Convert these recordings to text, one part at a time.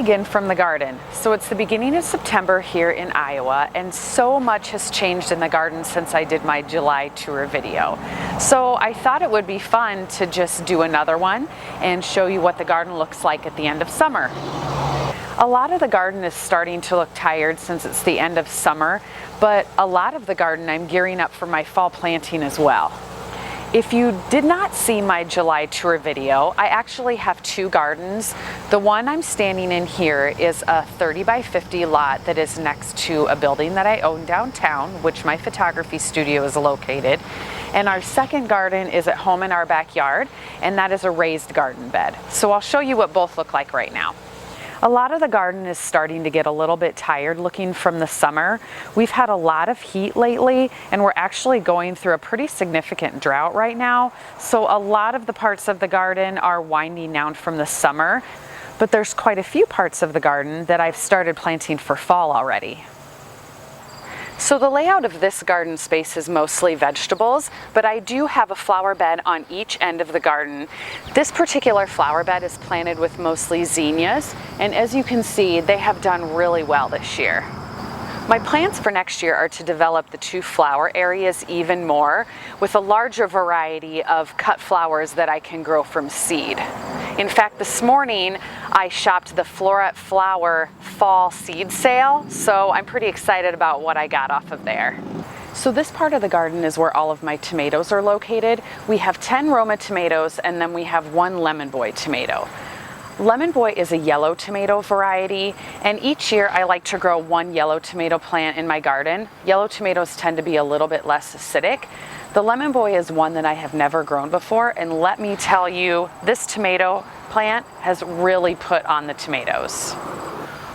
again from the garden. So it's the beginning of September here in Iowa, and so much has changed in the garden since I did my July tour video. So I thought it would be fun to just do another one and show you what the garden looks like at the end of summer. A lot of the garden is starting to look tired since it's the end of summer, but a lot of the garden I'm gearing up for my fall planting as well. If you did not see my July tour video, I actually have two gardens. The one I'm standing in here is a 30 by 50 lot that is next to a building that I own downtown, which my photography studio is located. And our second garden is at home in our backyard, and that is a raised garden bed. So I'll show you what both look like right now. A lot of the garden is starting to get a little bit tired looking from the summer. We've had a lot of heat lately, and we're actually going through a pretty significant drought right now. So a lot of the parts of the garden are winding down from the summer, but there's quite a few parts of the garden that I've started planting for fall already. So the layout of this garden space is mostly vegetables, but I do have a flower bed on each end of the garden. This particular flower bed is planted with mostly zinnias, and as you can see, they have done really well this year. My plans for next year are to develop the two flower areas even more with a larger variety of cut flowers that I can grow from seed. In fact, this morning I shopped the Floret Flower fall seed sale, so I'm pretty excited about what I got off of there. So this part of the garden is where all of my tomatoes are located. We have 10 Roma tomatoes, and then we have one Lemon Boy tomato. Lemon Boy is a yellow tomato variety, and each year I like to grow one yellow tomato plant in my garden. Yellow tomatoes tend to be a little bit less acidic. The Lemon Boy is one that I have never grown before, and let me tell you, this tomato plant has really put on the tomatoes.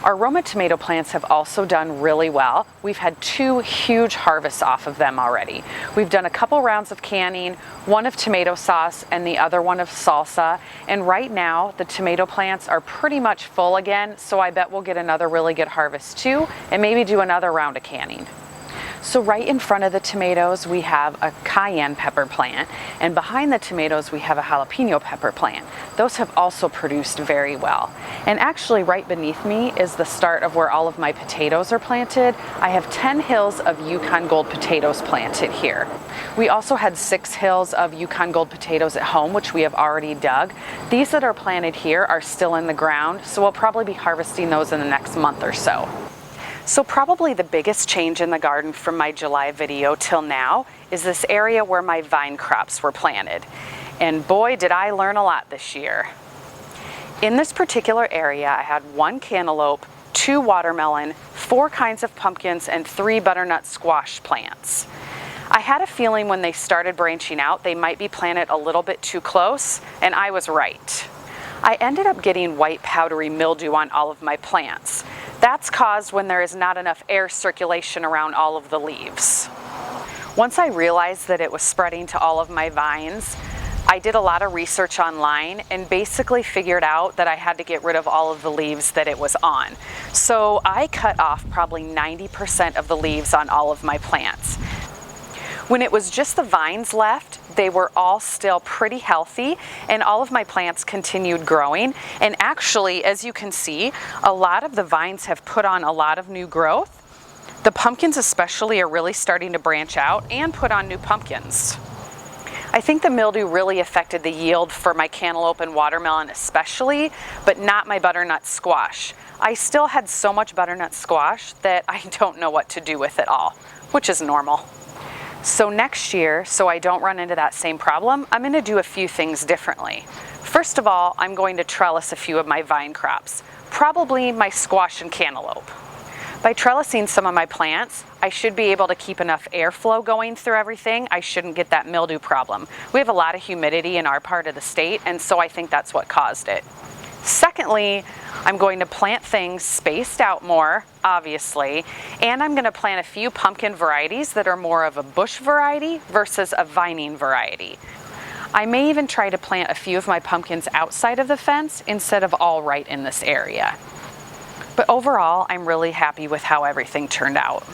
Our Roma tomato plants have also done really well. We've had 2 huge harvests off of them already. We've done a couple rounds of canning, one of tomato sauce and the other one of salsa. And right now the tomato plants are pretty much full again, so I bet we'll get another really good harvest too, and maybe do another round of canning. So right in front of the tomatoes we have a cayenne pepper plant, and behind the tomatoes we have a jalapeno pepper plant. Those have also produced very well. And actually right beneath me is the start of where all of my potatoes are planted. I have 10 hills of Yukon Gold potatoes planted here. We also had 6 hills of Yukon Gold potatoes at home, which we have already dug. These that are planted here are still in the ground, so we'll probably be harvesting those in the next month or so. So probably the biggest change in the garden from my July video till now is this area where my vine crops were planted. And boy, did I learn a lot this year. In this particular area, I had 1 cantaloupe, 2 watermelon, 4 kinds of pumpkins, and 3 butternut squash plants. I had a feeling when they started branching out, they might be planted a little bit too close, and I was right. I ended up getting white powdery mildew on all of my plants. That's caused when there is not enough air circulation around all of the leaves. Once I realized that it was spreading to all of my vines, I did a lot of research online and basically figured out that I had to get rid of all of the leaves that it was on. So I cut off probably 90% of the leaves on all of my plants. When it was just the vines left, they were all still pretty healthy, and all of my plants continued growing. And actually, as you can see, a lot of the vines have put on a lot of new growth. The pumpkins especially are really starting to branch out and put on new pumpkins. I think the mildew really affected the yield for my cantaloupe and watermelon especially, but not my butternut squash. I still had so much butternut squash that I don't know what to do with it all, which is normal. So next year, so I don't run into that same problem, I'm going to do a few things differently. First of all, I'm going to trellis a few of my vine crops, probably my squash and cantaloupe. By trellising some of my plants, I should be able to keep enough airflow going through everything. I shouldn't get that mildew problem. We have a lot of humidity in our part of the state, and so I think that's what caused it. Secondly, I'm going to plant things spaced out more, obviously, and I'm going to plant a few pumpkin varieties that are more of a bush variety versus a vining variety. I may even try to plant a few of my pumpkins outside of the fence instead of all right in this area. But overall, I'm really happy with how everything turned out.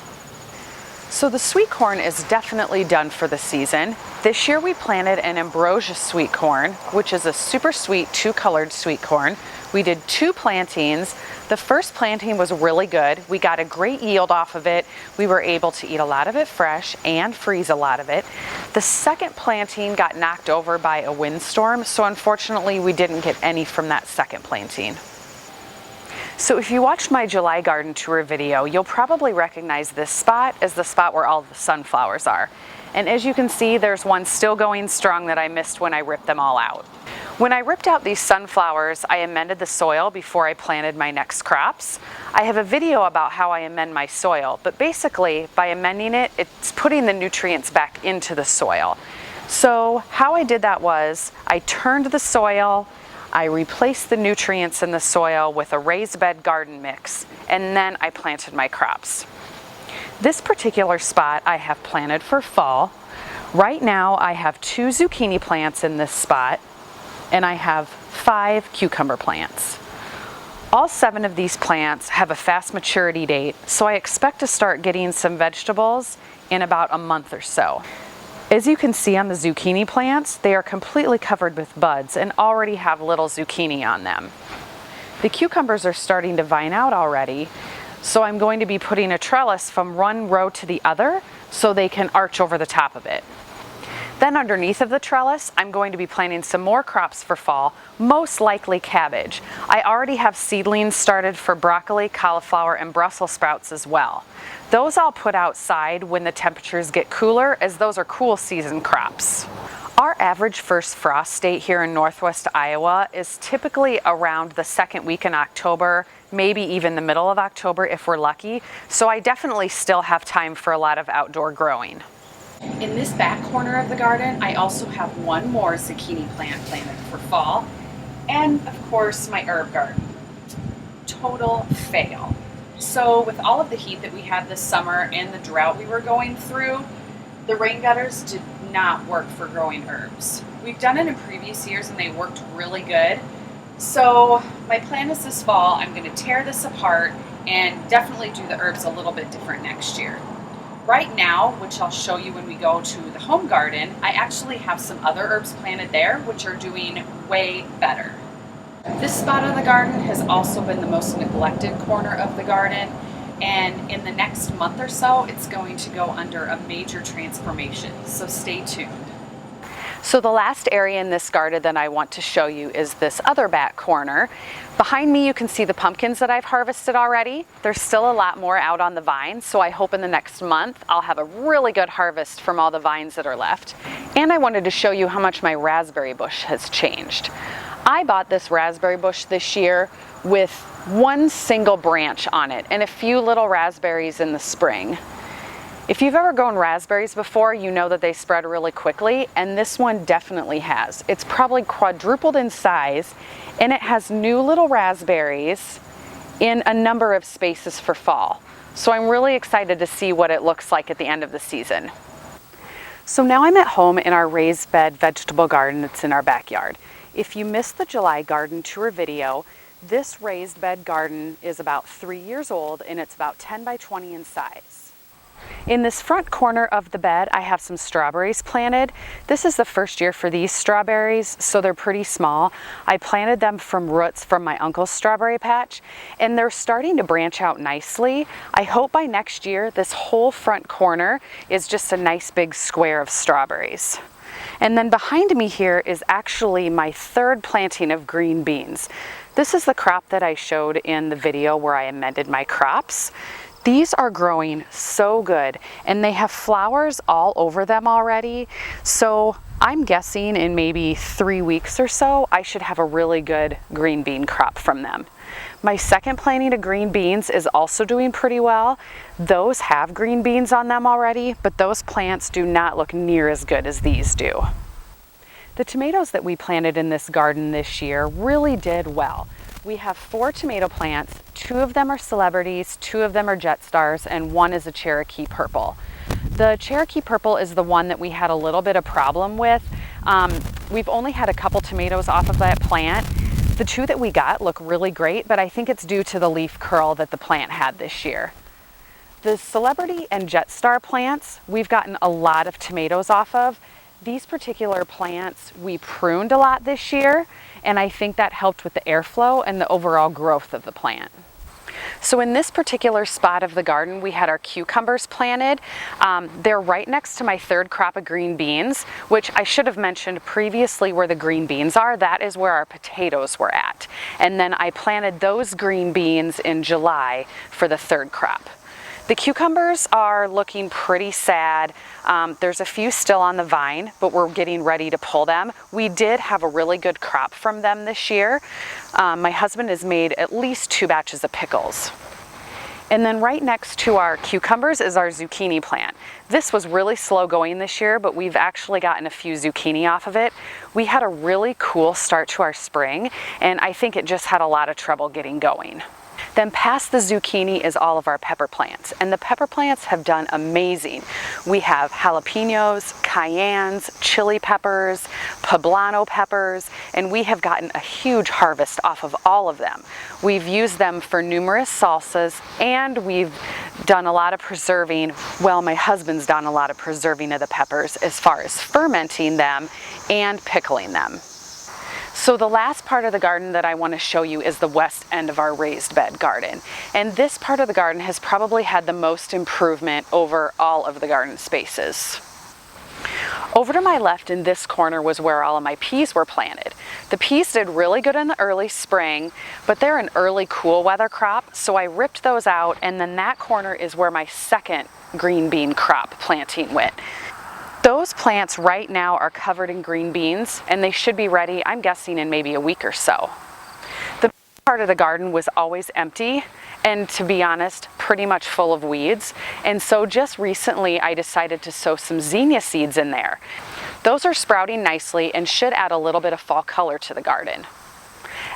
So the sweet corn is definitely done for the season. This year we planted an ambrosia sweet corn, which is a super sweet 2-colored sweet corn. We did 2 plantings. The first planting was really good. We got a great yield off of it. We were able to eat a lot of it fresh and freeze a lot of it. The second planting got knocked over by a windstorm, so unfortunately we didn't get any from that second planting. So if you watched my July garden tour video, you'll probably recognize this spot as the spot where all the sunflowers are. And as you can see, there's one still going strong that I missed when I ripped them all out. When I ripped out these sunflowers, I amended the soil before I planted my next crops. I have a video about how I amend my soil, but basically by amending it, it's putting the nutrients back into the soil. So how I did that was I turned the soil, I replaced the nutrients in the soil with a raised bed garden mix, and then I planted my crops. This particular spot I have planted for fall. Right now I have 2 zucchini plants in this spot, and I have 5 cucumber plants. All 7 of these plants have a fast maturity date, so I expect to start getting some vegetables in about a month or so. As you can see on the zucchini plants, they are completely covered with buds and already have little zucchini on them. The cucumbers are starting to vine out already, so I'm going to be putting a trellis from one row to the other so they can arch over the top of it. Then underneath of the trellis, I'm going to be planting some more crops for fall, most likely cabbage. I already have seedlings started for broccoli, cauliflower, and Brussels sprouts as well. Those I'll put outside when the temperatures get cooler, as those are cool season crops. Our average first frost date here in northwest Iowa is typically around the 2nd week in October, maybe even the middle of October if we're lucky, so I definitely still have time for a lot of outdoor growing. In this back corner of the garden, I also have one more zucchini plant planted for fall, and of course my herb garden. Total fail. So with all of the heat that we had this summer and the drought we were going through, the rain gutters did not work for growing herbs. We've done it in previous years and they worked really good. So my plan is this fall, I'm going to tear this apart and definitely do the herbs a little bit different next year. Right now, which I'll show you when we go to the home garden, I actually have some other herbs planted there which are doing way better. This spot of the garden has also been the most neglected corner of the garden, and in the next month or so it's going to go under a major transformation, so stay tuned. So the last area in this garden that I want to show you is this other back corner. Behind me you can see the pumpkins that I've harvested already. There's still a lot more out on the vines, so I hope in the next month I'll have a really good harvest from all the vines that are left. And I wanted to show you how much my raspberry bush has changed. I bought this raspberry bush this year with one single branch on it and a few little raspberries in the spring. If you've ever grown raspberries before, you know that they spread really quickly, and this one definitely has. It's probably quadrupled in size, and it has new little raspberries in a number of spaces for fall. So I'm really excited to see what it looks like at the end of the season. So now I'm at home in our raised bed vegetable garden that's in our backyard. If you missed the July garden tour video, this raised bed garden is about 3 years old and it's about 10 by 20 in size. In this front corner of the bed, I have some strawberries planted. This is the first year for these strawberries, so they're pretty small. I planted them from roots from my uncle's strawberry patch, and they're starting to branch out nicely. I hope by next year, this whole front corner is just a nice big square of strawberries. And then behind me here is actually my 3rd planting of green beans. This is the crop that I showed in the video where I amended my crops. These are growing so good, and they have flowers all over them already. So I'm guessing in maybe 3 weeks or so, I should have a really good green bean crop from them. My second planting of green beans is also doing pretty well. Those have green beans on them already, but those plants do not look near as good as these do. The tomatoes that we planted in this garden this year really did well. We have 4 tomato plants. 2 of them are celebrities, 2 of them are jet stars, and 1 is a Cherokee Purple. The Cherokee Purple is the one that we had a little bit of problem with. We've only had a couple tomatoes off of that plant. The 2 that we got look really great, but I think it's due to the leaf curl that the plant had this year. The Celebrity and Jetstar plants, we've gotten a lot of tomatoes off of. These particular plants we pruned a lot this year, and I think that helped with the airflow and the overall growth of the plant. So in this particular spot of the garden, we had our cucumbers planted. They're right next to my third crop of green beans, which I should have mentioned previously where the green beans are. That is where our potatoes were at. And then I planted those green beans in July for the third crop. The cucumbers are looking pretty sad. There's a few still on the vine, but we're getting ready to pull them. We did have a really good crop from them this year. My husband has made at least 2 batches of pickles. And then right next to our cucumbers is our zucchini plant. This was really slow going this year, but we've actually gotten a few zucchini off of it. We had a really cool start to our spring, and I think it just had a lot of trouble getting going. Then past the zucchini is all of our pepper plants, and the pepper plants have done amazing. We have jalapenos, cayennes, chili peppers, poblano peppers, and we have gotten a huge harvest off of all of them. We've used them for numerous salsas, and we've done a lot of preserving. Well, my husband's done a lot of preserving of the peppers as far as fermenting them and pickling them. So the last part of the garden that I want to show you is the west end of our raised bed garden. And this part of the garden has probably had the most improvement over all of the garden spaces. Over to my left in this corner was where all of my peas were planted. The peas did really good in the early spring, but they're an early cool weather crop, so I ripped those out, and then that corner is where my second green bean crop planting went. Those plants right now are covered in green beans, and they should be ready, I'm guessing, in maybe a week or so. The part of the garden was always empty, and to be honest, pretty much full of weeds. And so just recently I decided to sow some zinnia seeds in there. Those are sprouting nicely and should add a little bit of fall color to the garden.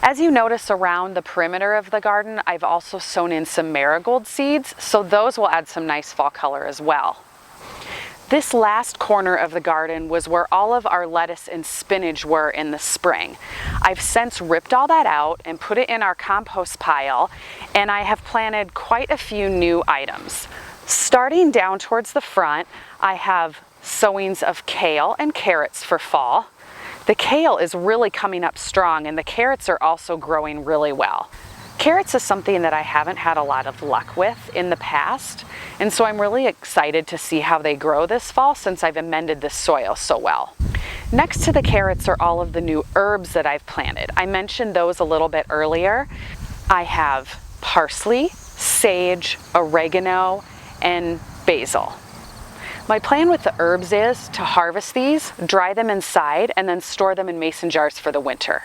As you notice around the perimeter of the garden, I've also sown in some marigold seeds, so those will add some nice fall color as well. This last corner of the garden was where all of our lettuce and spinach were in the spring. I've since ripped all that out and put it in our compost pile, and I have planted quite a few new items. Starting down towards the front, I have sowings of kale and carrots for fall. The kale is really coming up strong, and the carrots are also growing really well. Carrots is something that I haven't had a lot of luck with in the past, and so I'm really excited to see how they grow this fall since I've amended the soil so well. Next to the carrots are all of the new herbs that I've planted. I mentioned those a little bit earlier. I have parsley, sage, oregano, and basil. My plan with the herbs is to harvest these, dry them inside, and then store them in mason jars for the winter.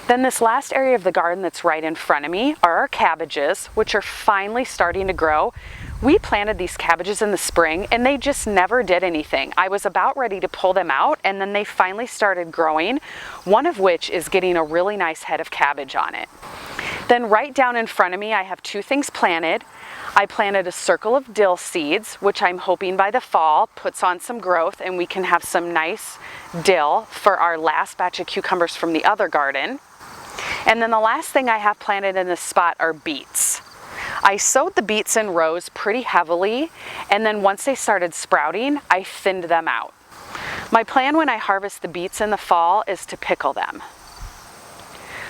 Then this last area of the garden that's right in front of me are our cabbages, which are finally starting to grow. We planted these cabbages in the spring and they just never did anything. I was about ready to pull them out, and then they finally started growing, one of which is getting a really nice head of cabbage on it. Then right down in front of me, I have 2 things planted. I planted a circle of dill seeds, which I'm hoping by the fall puts on some growth and we can have some nice dill for our last batch of cucumbers from the other garden. And then the last thing I have planted in this spot are beets. I sowed the beets in rows pretty heavily, and then once they started sprouting, I thinned them out. My plan when I harvest the beets in the fall is to pickle them.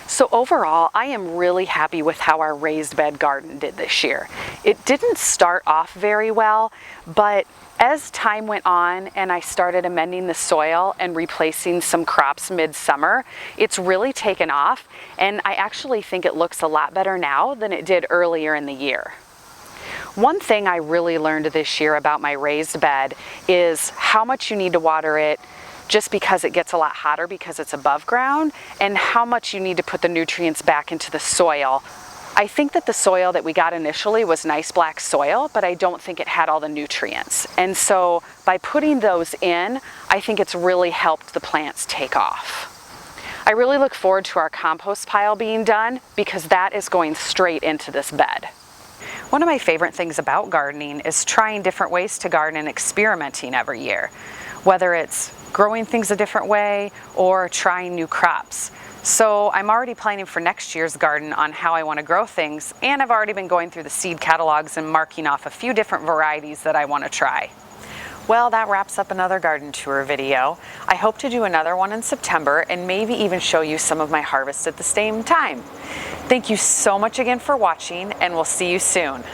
So overall, I am really happy with how our raised bed garden did this year. It didn't start off very well, but as time went on and I started amending the soil and replacing some crops mid-summer, it's really taken off, and I actually think it looks a lot better now than it did earlier in the year. One thing I really learned this year about my raised bed is how much you need to water it just because it gets a lot hotter because it's above ground, and how much you need to put the nutrients back into the soil. I think that the soil that we got initially was nice black soil, but I don't think it had all the nutrients. And so by putting those in, I think it's really helped the plants take off. I really look forward to our compost pile being done because that is going straight into this bed. One of my favorite things about gardening is trying different ways to garden and experimenting every year, whether it's growing things a different way or trying new crops. So I'm already planning for next year's garden on how I want to grow things, and I've already been going through the seed catalogs and marking off a few different varieties that I want to try. Well, that wraps up another garden tour video. I hope to do another one in September and maybe even show you some of my harvest at the same time. Thank you so much again for watching, and we'll see you soon.